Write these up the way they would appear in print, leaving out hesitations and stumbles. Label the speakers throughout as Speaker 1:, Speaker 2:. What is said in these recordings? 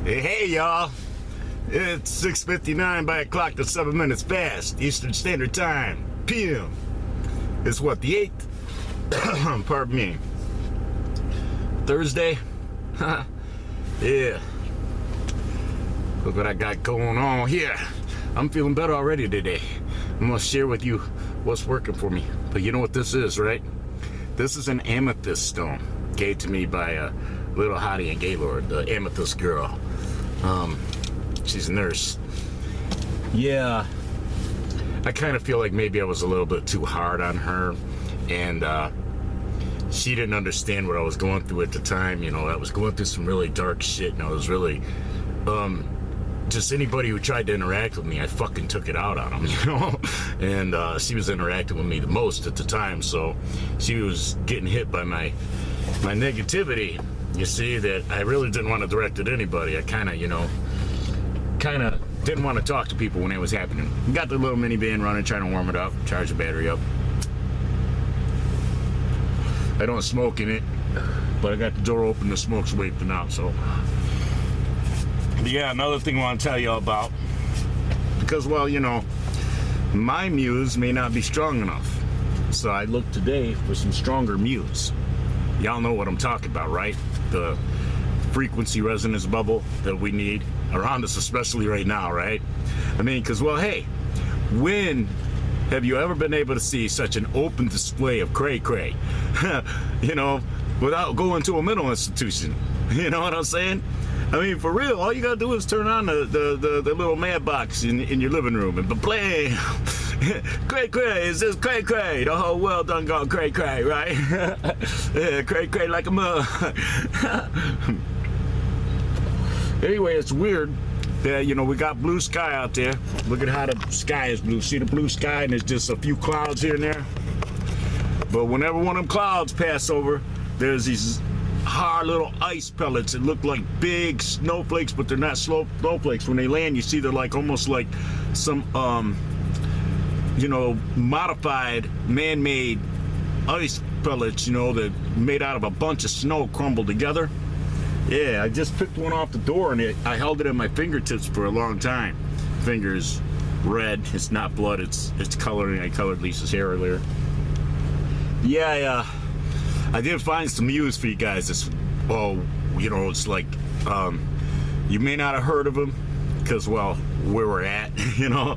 Speaker 1: Hey y'all, it's 6:59 by a clock that's 7 minutes past Eastern Standard Time, PM. It's what, the 8th? Pardon me. Thursday? Yeah. Look what I got going on here. I'm feeling better already today. I'm gonna share with you what's working for me. But you know what this is, right? This is an amethyst stone, gave to me by a little hottie in Gaylord, the amethyst girl. She's a nurse. Yeah, I kind of feel like maybe I was a little bit too hard on her, and she didn't understand what I was going through at the time. You know, I was going through some really dark shit, and I was really, just anybody who tried to interact with me, I fucking took it out on them, you know? And she was interacting with me the most at the time, so she was getting hit by my negativity. You see, that I really didn't want to direct at anybody. I kind of didn't want to talk to people when it was happening. Got the little minivan running, trying to warm it up, charge the battery up. I don't smoke in it, but I got the door open, the smoke's wafting out, so. Yeah, another thing I want to tell you all about, because, well, you know, my Muse may not be strong enough. So I looked today for some stronger Muse. Y'all know what I'm talking about, right? The frequency resonance bubble that we need around us, especially right now, right? I mean, because, well, hey, when have you ever been able to see such an open display of Cray, you know, without going to a mental institution? You know what I'm saying? I mean, for real, all you gotta do is turn on the little mad box in your living room and blam! Cray, is this Cray? The whole world done gone Cray, right? Yeah, Cray like a mug. Anyway, it's weird that, you know, we got blue sky out there. Look at how the sky is blue. See the blue sky, and there's just a few clouds here and there. But whenever one of them clouds pass over, there's these hard little ice pellets that look like big snowflakes, but they're not snowflakes. When they land, you see they're like almost like some you know, modified man-made ice pellets, you know, that made out of a bunch of snow crumbled together. Yeah, I just picked one off the door, and I held it in my fingertips for a long time. Fingers red. It's not blood, it's coloring. I colored Lisa's hair earlier. Yeah, I did find some Muse for you guys. It's, well, you know, it's like, you may not have heard of them, because, well, where we're at, you know.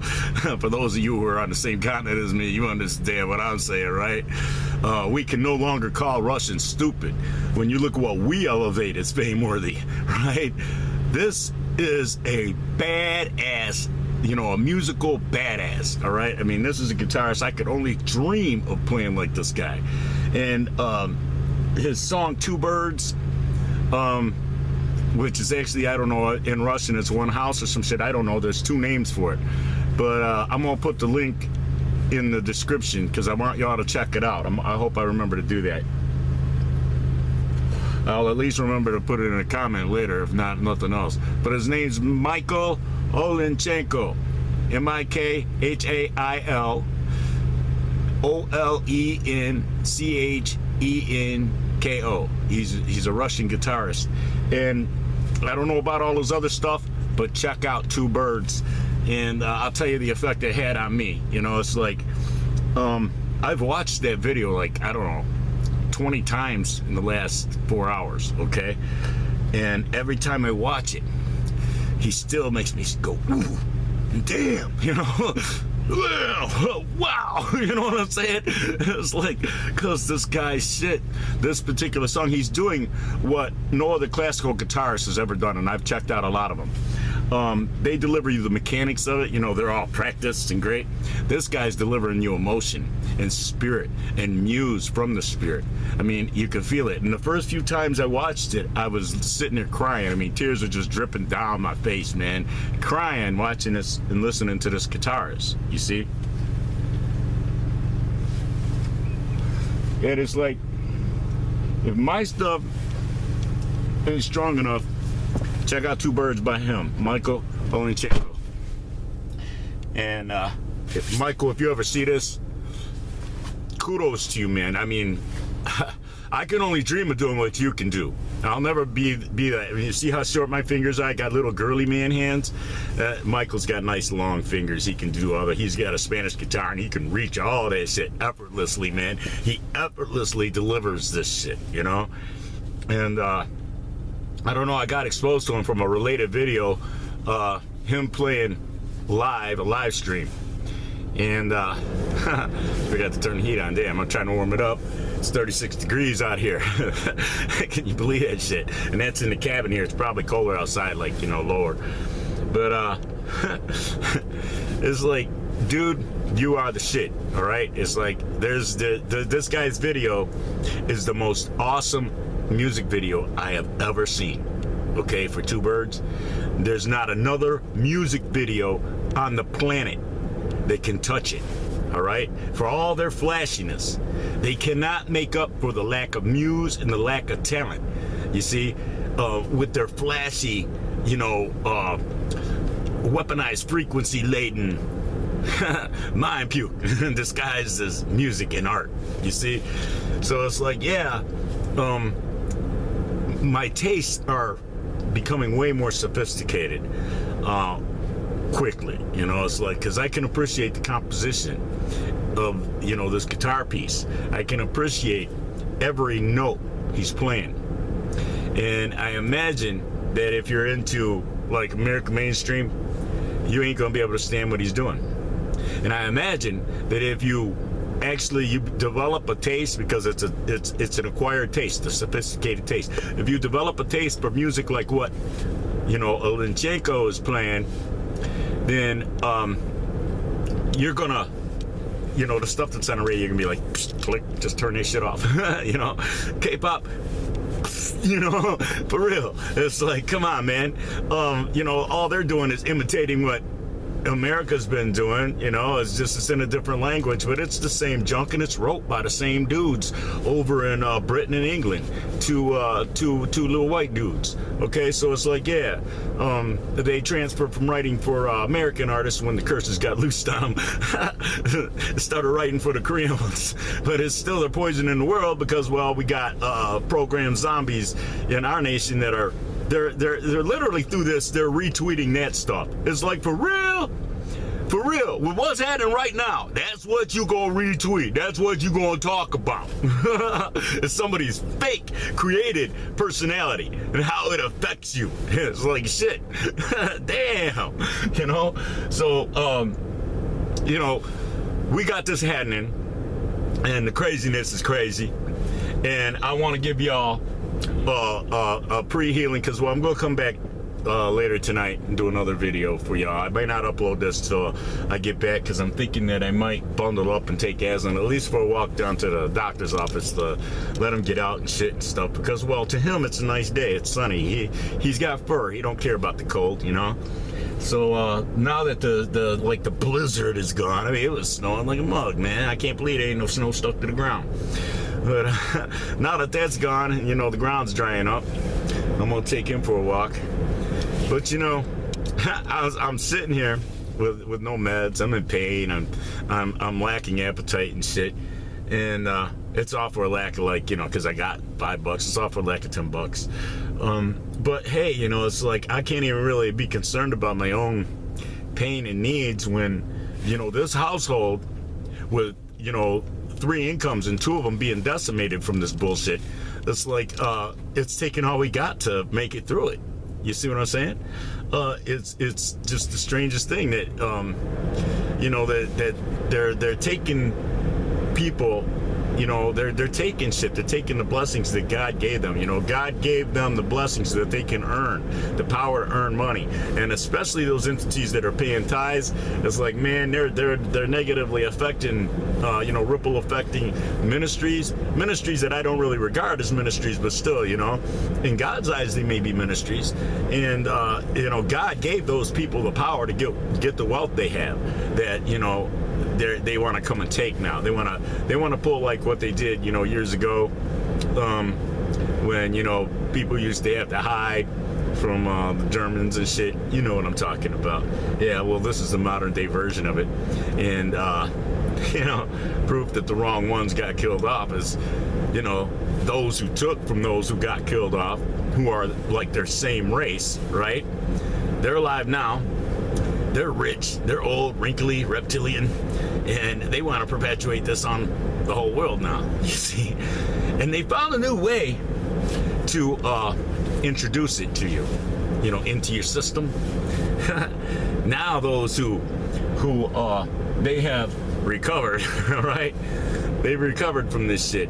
Speaker 1: For those of you who are on the same continent as me, you understand what I'm saying, right? We can no longer call Russians stupid when you look at what we elevate as fame-worthy, right? This is a badass, you know, a musical badass, all right? I mean, this is a guitarist. I could only dream of playing like this guy. And his song, Two Birds, which is actually, I don't know, in Russian, it's one house or some shit. I don't know. There's two names for it. But I'm going to put the link in the description because I want y'all to check it out. I hope I remember to do that. I'll at least remember to put it in a comment later, if not, nothing else. But his name's Mikhail Olenchenko. Mikhail Olenchenko. He's a Russian guitarist. And I don't know about all his other stuff, but check out Two Birds, and I'll tell you the effect it had on me. You know, it's like, I've watched that video like, I don't know, 20 times in the last 4 hours, okay? And every time I watch it, he still makes me go, ooh, damn, you know? Wow, you know what I'm saying? It's like, because this guy's shit, this particular song, he's doing what no other classical guitarist has ever done, and I've checked out a lot of them. They deliver you the mechanics of it, you know, they're all practiced and great. This guy's delivering you emotion and spirit and Muse from the spirit. I mean, you can feel it. And the first few times I watched it, I was sitting there crying. I mean, tears are just dripping down my face, man. Crying, watching this and listening to this guitarist, you see? And it's like, if my stuff ain't strong enough, check out Two Birds by him, Mikhail Olenchenko. And Michael, if you ever see this, kudos to you, man. I mean, I can only dream of doing what you can do. I'll never be that. I mean, you see how short my fingers are? I got little girly man hands. Michael's got nice long fingers. He can do all that. He's got a Spanish guitar and he can reach all that shit effortlessly, man. He effortlessly delivers this shit, you know? And I don't know, I got exposed to him from a related video, him playing live, a live stream. And forgot to turn the heat on. Damn, I'm trying to warm it up. It's 36 degrees out here. Can you believe that shit? And that's in the cabin here. It's probably colder outside, like, you know, lower. But it's like, dude, you are the shit. All right. It's like there's this guy's video is the most awesome music video I have ever seen. Okay, for Two Birds, there's not another music video on the planet that can touch it. All right, for all their flashiness, they cannot make up for the lack of Muse and the lack of talent. You see, with their flashy, you know, weaponized, frequency-laden mind puke disguised as music and art. You see, so it's like, yeah, my tastes are becoming way more sophisticated quickly. You know, it's like, because I can appreciate the composition of, you know, this guitar piece. I can appreciate every note he's playing. And I imagine that if you're into like American mainstream, you ain't gonna be able to stand what he's doing. And I imagine that if you develop a taste, because it's an acquired taste, a sophisticated taste. If you develop a taste for music like what, you know, Olenchenko is playing, then you're gonna, you know, the stuff that's on the radio, you're gonna be like, psst, click, just turn this shit off. You know, K-pop, you know, for real. It's like, come on, man. You know, all they're doing is imitating what America's been doing. You know, it's in a different language, but it's the same junk, and it's wrote by the same dudes over in Britain and England, two little white dudes. Okay, so it's like, yeah, they transferred from writing for American artists when the curses got loosed on them, started writing for the Korean ones. But it's still the poison in the world, because, well, we got programmed zombies in our nation that are they're literally through this, they're retweeting that stuff. It's like, for real? For real, with what's happening right now, that's what you gonna retweet. That's what you gonna talk about. It's somebody's fake created personality and how it affects you. It's like, shit. Damn. You know? So, you know, we got this happening, and the craziness is crazy. And I want to give y'all a pre-healing, because, well, I'm gonna come back later tonight and do another video for y'all. I may not upload this till I get back, because I'm thinking that I might bundle up and take Aslan at least for a walk down to the doctor's office to let him get out and shit and stuff, because, well, to him it's a nice day, it's sunny, he's got fur, he don't care about the cold, you know. So now that the blizzard is gone, I mean, it was snowing like a mug, man. I can't believe there ain't no snow stuck to the ground. But now that that's gone, and, you know, the ground's drying up, I'm gonna take him for a walk. But, you know, I'm sitting here with no meds. I'm in pain. I'm lacking appetite and shit. And it's all for a lack of, like, you know, because I got $5. It's all for a lack of $10. But hey, you know, it's like I can't even really be concerned about my own pain and needs when, you know, this household with, you know, 3 incomes and 2 of them being decimated from this bullshit. It's like it's taking all we got to make it through it. You see what I'm saying? It's just the strangest thing that you know, that they're taking people, you know, they're taking shit. They're taking the blessings that God gave them. You know, God gave them the blessings so that they can earn the power to earn money, and especially those entities that are paying tithes. It's like, man, they're negatively affecting, you know, ripple affecting ministries that I don't really regard as ministries, but still, you know, in God's eyes they may be ministries, and you know, God gave those people the power to get the wealth they have. That, you know, they want to come and take now. They want to pull like what they did, you know, years ago, when, you know, people used to have to hide the Germans and shit. You know what I'm talking about. Yeah, well, this is the modern day version of it. And, you know, proof that the wrong ones got killed off is, you know, those who took from those who got killed off, who are like their same race, right? They're alive now. They're rich. They're old, wrinkly, reptilian. And they want to perpetuate this on the whole world now, you see. And they found a new way to introduce it to you, you know, into your system. Now those who they have recovered, right? They've recovered from this shit.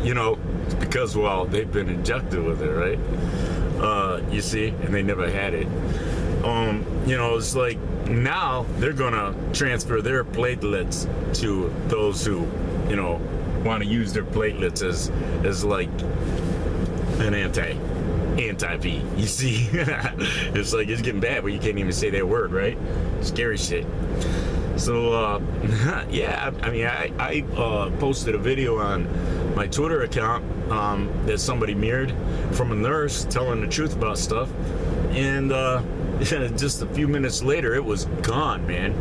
Speaker 1: You know, because, well, they've been injected with it, right? You see, and they never had it. You know, it's like now they're gonna transfer their platelets to those who, you know, want to use their platelets as like an anti-V. You see, it's like it's getting bad, but you can't even say that word, right? Scary shit. So yeah, I mean, I posted a video on my Twitter account that somebody mirrored from a nurse telling the truth about stuff, and just a few minutes later, it was gone, man.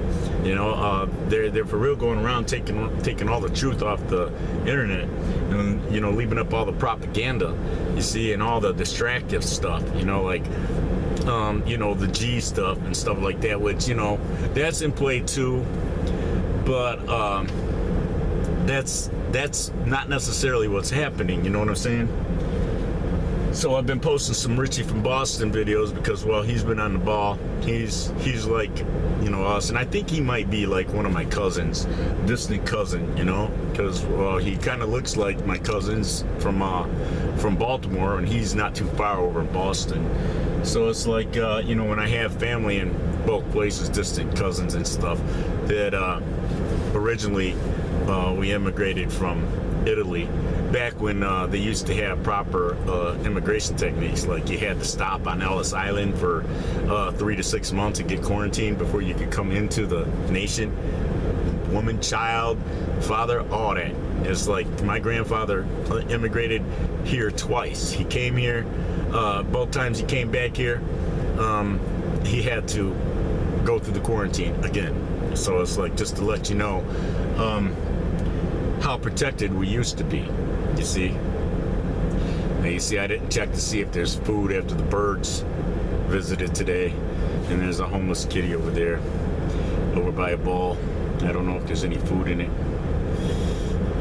Speaker 1: You know, they're for real going around taking all the truth off the internet, and, you know, leaving up all the propaganda, you see, and all the distractive stuff, you know, like, you know, the G stuff and stuff like that, which, you know, that's in play too, but that's not necessarily what's happening, you know what I'm saying? So I've been posting some Richie from Boston videos because, well, he's been on the ball. He's like, you know, us, and I think he might be like one of my cousins, distant cousin, you know, because, well, he kind of looks like my cousins from Baltimore, and he's not too far over in Boston. So it's like, you know, when I have family in both places, distant cousins and stuff, that originally we immigrated from Italy, back when they used to have proper immigration techniques, like you had to stop on Ellis Island for 3 to 6 months and get quarantined before you could come into the nation. Woman, child, father, all that. It's like my grandfather immigrated here twice. He came here, both times he came back here, he had to go through the quarantine again. So it's like, just to let you know how protected we used to be, you see. Now, you see, I didn't check to see if there's food after the birds visited today, and there's a homeless kitty over there, over by a ball. I don't know if there's any food in it.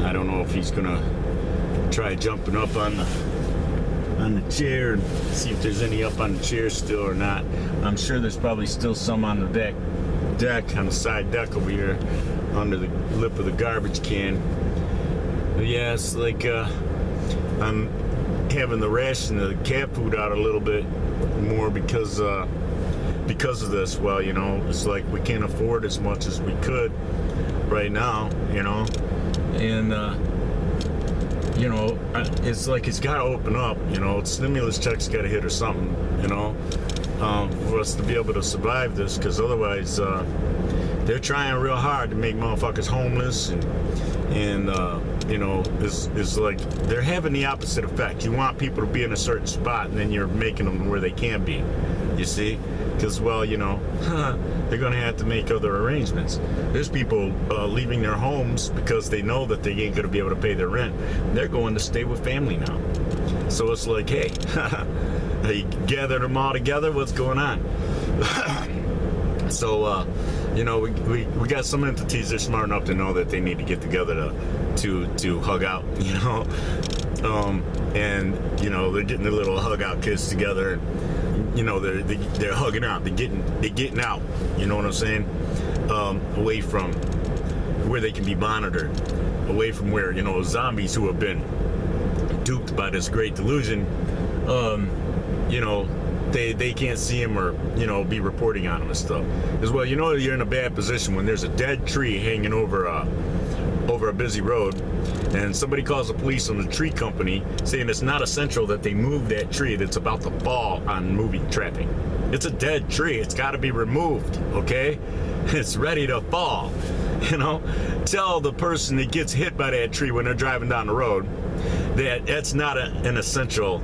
Speaker 1: I don't know if he's gonna try jumping up on the chair and see if there's any up on the chair still or not. I'm sure there's probably still some on the deck on the side deck over here under the lip of the garbage can. But yeah, it's like I'm having the ration of the cat food out a little bit more because of this. Well, you know, it's like we can't afford as much as we could right now, you know, and you know, it's like it's got to open up, you know, stimulus checks got to hit or something, you know, for us to be able to survive this, because otherwise they're trying real hard to make motherfuckers homeless, and you know, it's like they're having the opposite effect. You want people to be in a certain spot, and then you're making them where they can be, you see, because, well, you know, they're going to have to make other arrangements. There's people leaving their homes because they know that they ain't going to be able to pay their rent. They're going to stay with family now. So it's like, hey, they gathered them all together. What's going on? So, you know, we got some entities that are smart enough to know that they need to get together to hug out, you know, and, you know, they're getting their little hug out kids together, and, you know, they're hugging out, they're getting out, you know what I'm saying, away from where they can be monitored, away from where, you know, zombies who have been duped by this great delusion, you know, they can't see him or, you know, be reporting on him and stuff. As well, you know, you're in a bad position when there's a dead tree hanging over a busy road, and somebody calls the police on the tree company saying it's not essential that they move that tree that's about to fall on moving traffic. It's a dead tree. It's got to be removed, okay? It's ready to fall, you know? Tell the person that gets hit by that tree when they're driving down the road that that's not an essential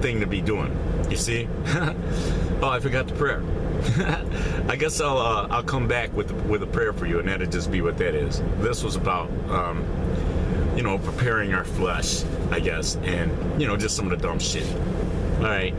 Speaker 1: thing to be doing. You see? Oh, I forgot the prayer. I guess I'll come back with a prayer for you, and that'll just be what that is. This was about you know, preparing our flesh, I guess, and you know, just some of the dumb shit. All right.